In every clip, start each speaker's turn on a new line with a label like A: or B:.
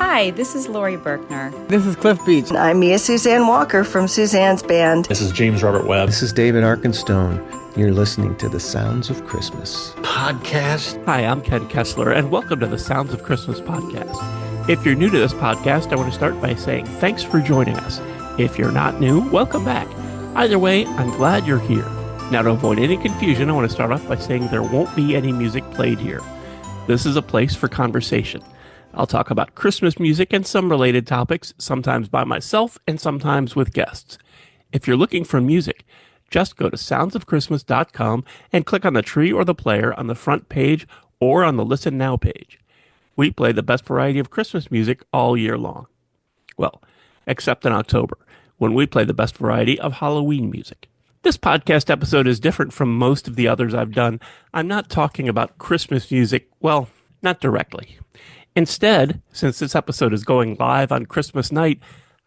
A: Hi, this is Lori Berkner.
B: This is Cliff Beach.
C: I'm Mia Suzanne Walker from Suzanne's Band.
D: This is James Robert Webb.
E: This is David Arkenstone. You're listening to the Sounds of Christmas
D: Podcast.
F: Hi, I'm Ken Kessler, and welcome to the Sounds of Christmas podcast. If you're new to this podcast, I want to start by saying thanks for joining us. If you're not new, welcome back. Either way, I'm glad you're here. Now, to avoid any confusion, I want to start off by saying there won't be any music played here. This is a place for conversation. I'll talk about Christmas music and some related topics, sometimes by myself and sometimes with guests. If you're looking for music, just go to soundsofchristmas.com and click on the tree or the player on the front page or on the Listen Now page. We play the best variety of Christmas music all year long. Well, except in October, when we play the best variety of Halloween music. This podcast episode is different from most of the others I've done. I'm not talking about Christmas music, well, not directly. Instead, since this episode is going live on Christmas night,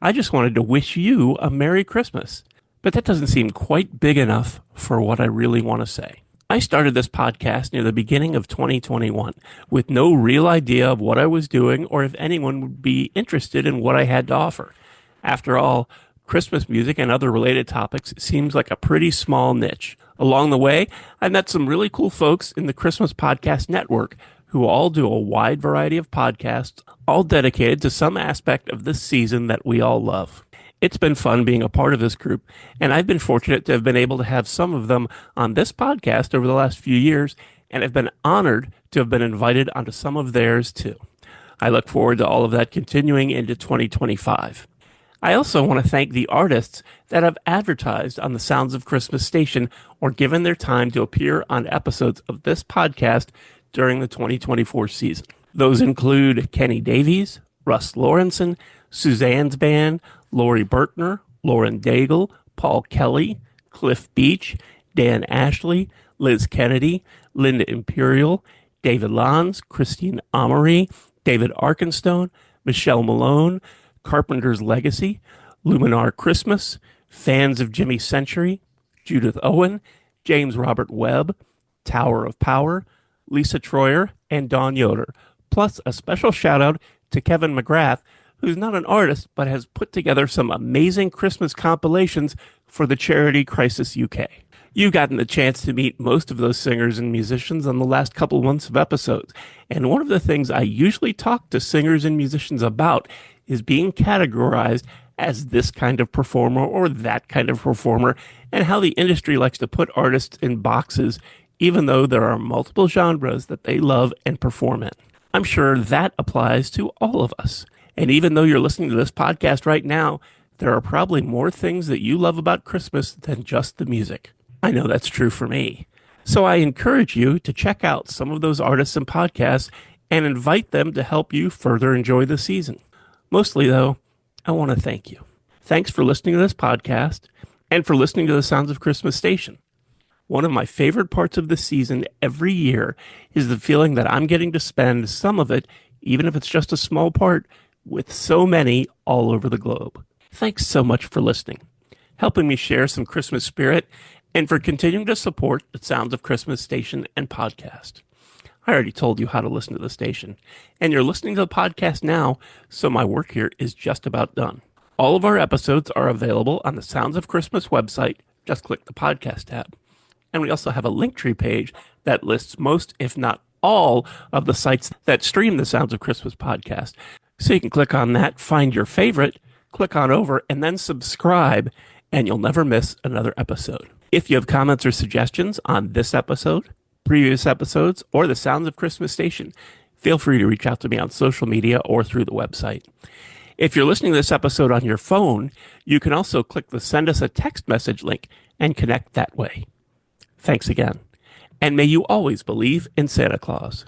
F: I just wanted to wish you a Merry Christmas. But that doesn't seem quite big enough for what I really want to say. I started this podcast near the beginning of 2021 with no real idea of what I was doing or if anyone would be interested in what I had to offer. After all, Christmas music and other related topics seems like a pretty small niche. Along the way, I met some really cool folks in the Christmas Podcast Network who all do a wide variety of podcasts, all dedicated to some aspect of this season that we all love. It's been fun being a part of this group, and I've been fortunate to have been able to have some of them on this podcast over the last few years, and have been honored to have been invited onto some of theirs too. I look forward to all of that continuing into 2025. I also want to thank the artists that have advertised on the Sounds of Christmas station or given their time to appear on episodes of this podcast during the 2024 season. Those include Kenny Davies, Russ Lorenson, Suzanne's Band, Lori Berkner, Lauren Daigle, Paul Kelly, Cliff Beach, Dan Ashley, Liz Kennedy, Linda Imperial, David Lons, Christine Amory, David Arkenstone, Michelle Malone, Carpenter's Legacy, Luminar Christmas, Fans of Jimmy Century, Judith Owen, James Robert Webb, Tower of Power, Lisa Troyer, and Dawn Yoder, plus a special shout out to Kevin McGrath, who's not an artist but has put together some amazing Christmas compilations for the charity Crisis UK. You've gotten the chance to meet most of those singers and musicians on the last couple months of episodes, and one of the things I usually talk to singers and musicians about is being categorized as this kind of performer or that kind of performer, and how the industry likes to put artists in boxes, even though there are multiple genres that they love and perform in. I'm sure that applies to all of us. And even though you're listening to this podcast right now, there are probably more things that you love about Christmas than just the music. I know that's true for me. So I encourage you to check out some of those artists and podcasts and invite them to help you further enjoy the season. Mostly, though, I want to thank you. Thanks for listening to this podcast and for listening to the Sounds of Christmas station. One of my favorite parts of the season every year is the feeling that I'm getting to spend some of it, even if it's just a small part, with so many all over the globe. Thanks so much for listening, helping me share some Christmas spirit, and for continuing to support the Sounds of Christmas station and podcast. I already told you how to listen to the station, and you're listening to the podcast now, so my work here is just about done. All of our episodes are available on the Sounds of Christmas website. Just click the podcast tab. And we also have a Linktree page that lists most, if not all, of the sites that stream the Sounds of Christmas podcast. So you can click on that, find your favorite, click on over, and then subscribe, and you'll never miss another episode. If you have comments or suggestions on this episode, previous episodes, or the Sounds of Christmas station, feel free to reach out to me on social media or through the website. If you're listening to this episode on your phone, you can also click the Send Us a Text Message link and connect that way. Thanks again. And may you always believe in Santa Claus.